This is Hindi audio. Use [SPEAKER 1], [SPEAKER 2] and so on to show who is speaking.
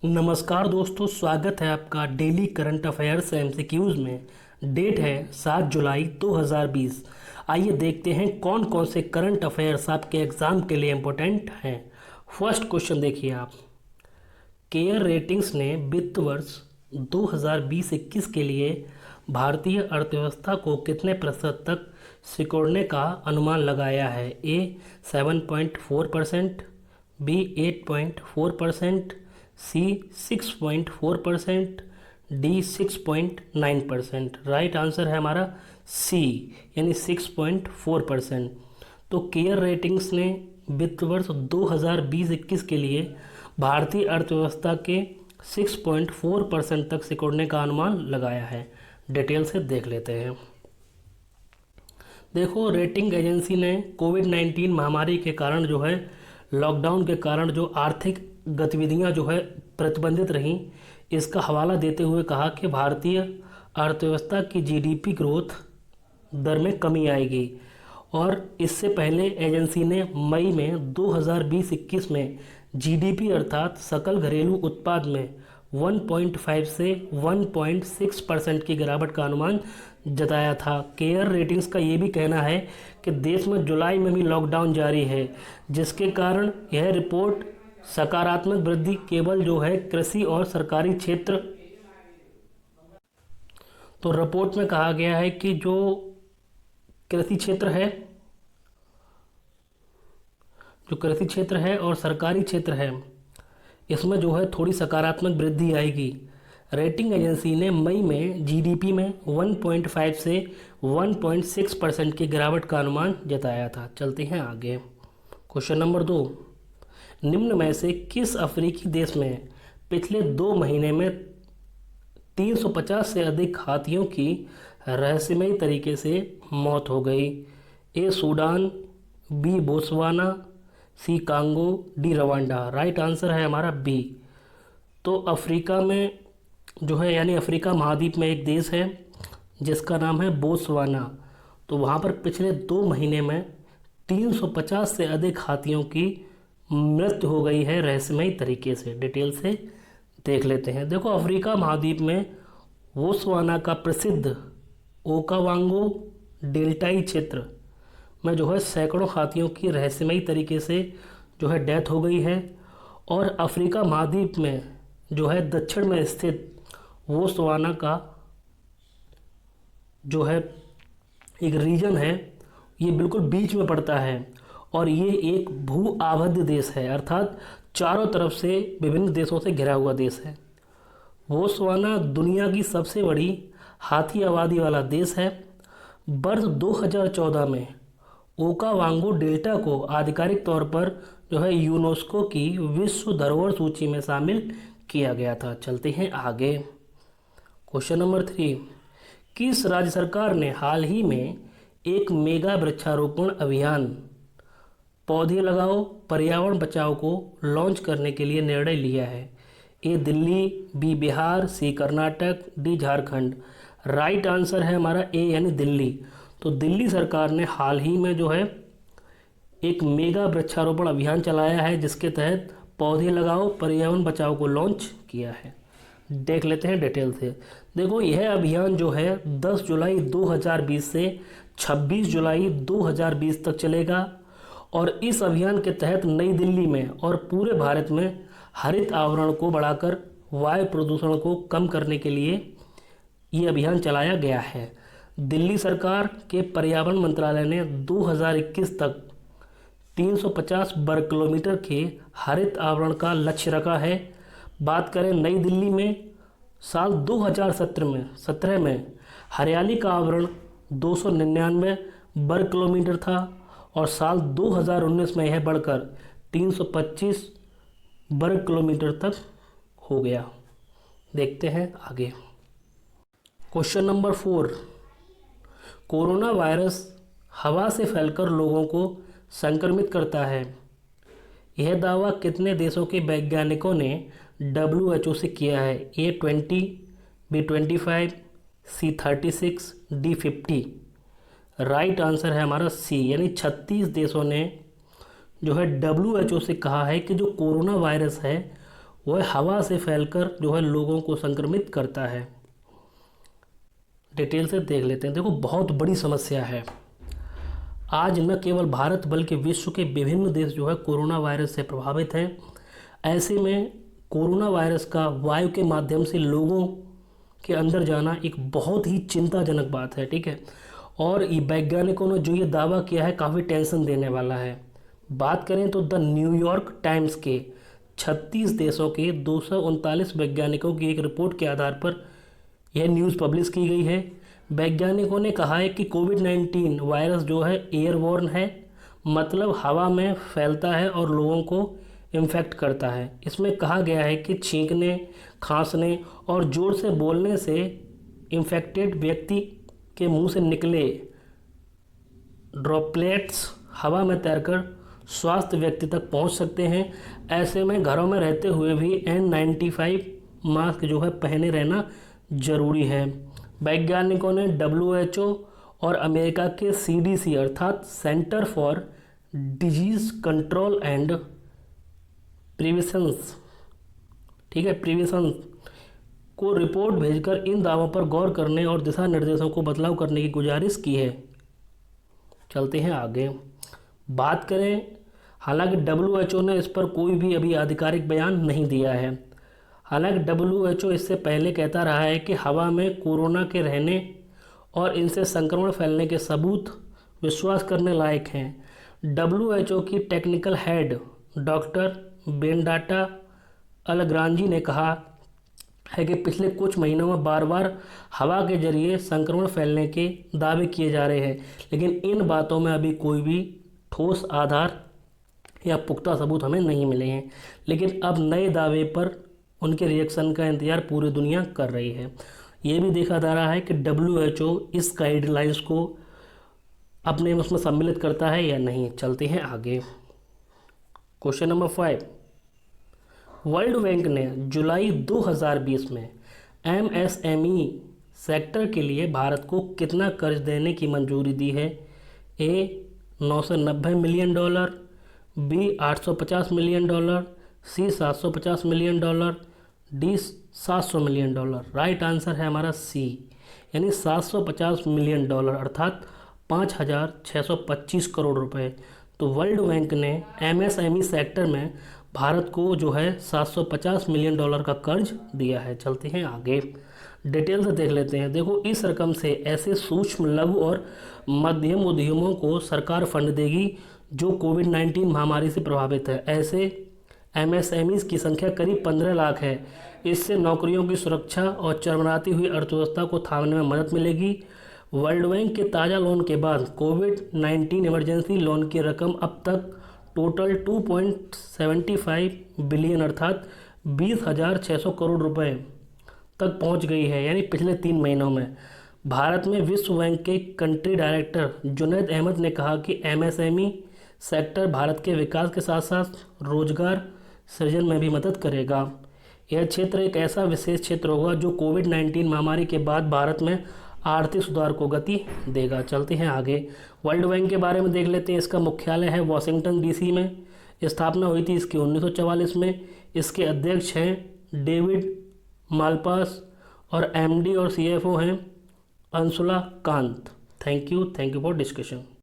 [SPEAKER 1] नमस्कार दोस्तों, स्वागत है आपका डेली करंट अफेयर्स एमसीक्यूज में। डेट है 7 जुलाई 2020। आइए देखते हैं कौन कौन से करंट अफेयर्स आपके एग्ज़ाम के लिए इम्पोर्टेंट हैं। फर्स्ट क्वेश्चन देखिए आप। केयर रेटिंग्स ने वित्त वर्ष 2020-21 के लिए भारतीय अर्थव्यवस्था को कितने प्रतिशत तक सिकोड़ने का अनुमान लगाया है? ए 7.4%, बी 8.4%, सी 6.4%, डी 6.9%। राइट आंसर है हमारा सी, यानी 6.4%। तो केयर रेटिंग्स ने वित्त वर्ष 2020-21 के लिए भारतीय अर्थव्यवस्था के 6.4% तक सिकुड़ने का अनुमान लगाया है। डिटेल से देख लेते हैं। देखो, रेटिंग एजेंसी ने कोविड-19 महामारी के कारण जो है, लॉकडाउन के कारण जो आर्थिक गतिविधियां जो है प्रतिबंधित रहीं, इसका हवाला देते हुए कहा कि भारतीय अर्थव्यवस्था की जीडीपी ग्रोथ दर में कमी आएगी। और इससे पहले एजेंसी ने मई में 2020-21 में जीडीपी अर्थात सकल घरेलू उत्पाद में 1.5 से 1.6% की गिरावट का अनुमान जताया था। केयर रेटिंग्स का ये भी कहना है कि देश में जुलाई में भी लॉकडाउन जारी है, जिसके कारण यह रिपोर्ट सकारात्मक वृद्धि केवल जो है कृषि और सरकारी क्षेत्र। तो रिपोर्ट में कहा गया है कि जो कृषि क्षेत्र है, और सरकारी क्षेत्र है, इसमें जो है थोड़ी सकारात्मक वृद्धि आएगी। रेटिंग एजेंसी ने मई में जीडीपी में 1.5 से 1.6% की गिरावट का अनुमान जताया था। चलते हैं आगे। Question number 2। निम्न में से किस अफ्रीकी देश में पिछले 2 महीने में 350 से अधिक हाथियों की रहस्यमयी तरीके से मौत हो गई? A Sudan, B Botswana, C Congo, D Rwanda. Right answer है हमारा बी। तो अफ्रीका में जो है, यानी अफ्रीका महाद्वीप में एक देश है जिसका नाम है बोत्सवाना। तो वहाँ पर पिछले 2 महीने में 350 से अधिक हाथियों की मृत्यु हो गई है रहस्यमयी तरीके से। डिटेल से देख लेते हैं। देखो, अफ्रीका महाद्वीप में बोत्सवाना का प्रसिद्ध ओकावांगो डेल्टाई क्षेत्र में जो है सैकड़ों हाथियों की रहस्यमयी तरीके से जो है डेथ हो गई है। और अफ्रीका महाद्वीप में जो है दक्षिण में स्थित बोत्सवाना का जो है एक रीजन है, ये बिल्कुल बीच में पड़ता है और ये एक भू आबद्ध देश है, अर्थात चारों तरफ से विभिन्न देशों से घिरा हुआ देश है। बोत्सवाना दुनिया की सबसे बड़ी हाथी आबादी वाला देश है। वर्ष 2014 में ओकावांगो डेल्टा को आधिकारिक तौर पर जो है यूनेस्को की विश्व धरोहर सूची में शामिल किया गया था। चलते हैं आगे। Question number 3। किस राज्य सरकार ने हाल ही में एक मेगा वृक्षारोपण अभियान पौधे लगाओ पर्यावरण बचाओ को लॉन्च करने के लिए निर्णय लिया है? A Delhi, B Bihar, C Karnataka, D Jharkhand. Right answer है हमारा ए, यानी दिल्ली। तो दिल्ली सरकार ने हाल ही में जो है एक मेगा वृक्षारोपण अभियान चलाया है, जिसके तहत पौधे लगाओ पर्यावरण बचाओ को लॉन्च किया है। देख लेते हैं डिटेल से। देखो, यह अभियान जो है 10 जुलाई 2020 से 26 जुलाई 2020 तक चलेगा। और इस अभियान के तहत नई दिल्ली में और पूरे भारत में हरित आवरण को बढ़ाकर वायु प्रदूषण को कम करने के लिए ये अभियान चलाया गया है। दिल्ली सरकार के पर्यावरण मंत्रालय ने 2021 तक 350 वर्ग किलोमीटर के हरित आवरण का लक्ष्य रखा है। बात करें नई दिल्ली में, साल 2017 में हरियाली का आवरण 299 वर्ग किलोमीटर था और साल 2019 में यह बढ़कर 325 वर्ग किलोमीटर तक हो गया। देखते हैं आगे। Question number 4। कोरोना वायरस हवा से फैलकर लोगों को संक्रमित करता है? यह दावा कितने देशों के वैज्ञानिकों ने WHO से किया है? ए 20, बी 25, सी 36, डी 50। राइट आंसर है हमारा सी, यानी 36 देशों ने जो है WHO से कहा है कि जो कोरोना वायरस है वह हवा से फैलकर जो है लोगों को संक्रमित करता है। डिटेल से देख लेते हैं। देखो, बहुत बड़ी समस्या है। आज न केवल भारत बल्कि विश्व के विभिन्न देश जो है कोरोना वायरस से प्रभावित हैं। ऐसे में कोरोना वायरस का वायु के माध्यम से लोगों के अंदर जाना एक बहुत ही चिंताजनक बात है, ठीक है। और ये वैज्ञानिकों ने जो ये दावा किया है काफ़ी टेंशन देने वाला है। बात करें तो द न्यूयॉर्क टाइम्स के 36 देशों के 239 वैज्ञानिकों की एक रिपोर्ट के आधार पर यह न्यूज़ पब्लिश की गई है। वैज्ञानिकों ने कहा है कि कोविड-19 वायरस जो है एयरबॉर्न है, मतलब हवा में फैलता है और लोगों को इन्फेक्ट करता है। इसमें कहा गया है कि छींकने, खांसने और जोर से बोलने से इन्फेक्टेड व्यक्ति के मुंह से निकले ड्रॉपलेट्स हवा में तैरकर स्वास्थ्य व्यक्ति तक पहुंच सकते हैं। ऐसे में घरों में रहते हुए भी N95 मास्क जो है पहने रहना जरूरी है। वैज्ञानिकों ने WHO और अमेरिका के CDC अर्थात centre for disease control and preventions, ठीक है, प्रिवेंशन को रिपोर्ट भेजकर इन दावों पर गौर करने और दिशा निर्देशों को बदलाव करने की गुजारिश की है। चलते हैं आगे। बात करें, हालांकि WHO ने इस पर कोई भी अभी आधिकारिक बयान नहीं दिया है। हालांकि WHO इससे पहले कहता रहा है कि हवा में कोरोना के रहने और इनसे संक्रमण फैलने के सबूत विश्वास करने लायक हैं। WHO की टेक्निकल हेड डॉक्टर बेनडाटा अलग्रांजी ने कहा है कि पिछले कुछ महीनों में बार बार हवा के जरिए संक्रमण फैलने के दावे किए जा रहे हैं, लेकिन इन बातों में अभी कोई भी ठोस आधार या पुख्ता सबूत हमें नहीं मिले हैं। लेकिन अब नए दावे पर उनके रिएक्शन का इंतजार पूरी दुनिया कर रही है। ये भी देखा जा रहा है कि WHO इस गाइडलाइंस को अपने उसमें सम्मिलित करता है या नहीं। चलते हैं आगे। Question number 5। वर्ल्ड बैंक ने जुलाई 2020 में MSME सेक्टर के लिए भारत को कितना कर्ज देने की मंजूरी दी है? A 990 million dollar, B 850 million dollar, C 750 million dollar, D 700 million dollar. Right answer है हमारा C, यानी 750 मिलियन डॉलर अर्थात 5,625 करोड़ रुपए। तो वर्ल्ड बैंक ने MSME सेक्टर में भारत को जो है 750 मिलियन डॉलर का कर्ज दिया है। चलते हैं आगे, डिटेल से देख लेते हैं। देखो, इस रकम से ऐसे सूक्ष्म, लघु और मध्यम उद्यमों को सरकार फंड देगी जो कोविड-19 महामारी से प्रभावित है। ऐसे MSMEs की संख्या करीब 15 लाख है। इससे नौकरियों की सुरक्षा और चरमराती हुई अर्थव्यवस्था को थामने में मदद मिलेगी। वर्ल्ड बैंक के ताज़ा लोन के बाद कोविड-19 इमरजेंसी लोन की रकम अब तक टोटल 2.75 बिलियन अर्थात 20,600 करोड़ रुपए तक पहुंच गई है, यानी पिछले 3 महीनों में। भारत में विश्व बैंक के कंट्री डायरेक्टर जुनैद अहमद ने कहा कि MSME सेक्टर भारत के विकास के साथ साथ रोजगार सृजन में भी मदद करेगा। यह क्षेत्र एक ऐसा विशेष क्षेत्र होगा जो कोविड-19 महामारी के बाद भारत में आर्थिक सुधार को गति देगा। चलते हैं आगे। वर्ल्ड बैंक के बारे में देख लेते हैं। इसका मुख्यालय है वाशिंगटन DC में। स्थापना हुई थी इसकी 1944 में। इसके अध्यक्ष हैं डेविड मालपास और MD और CFO हैं Anshula Kant. Thank you for discussion.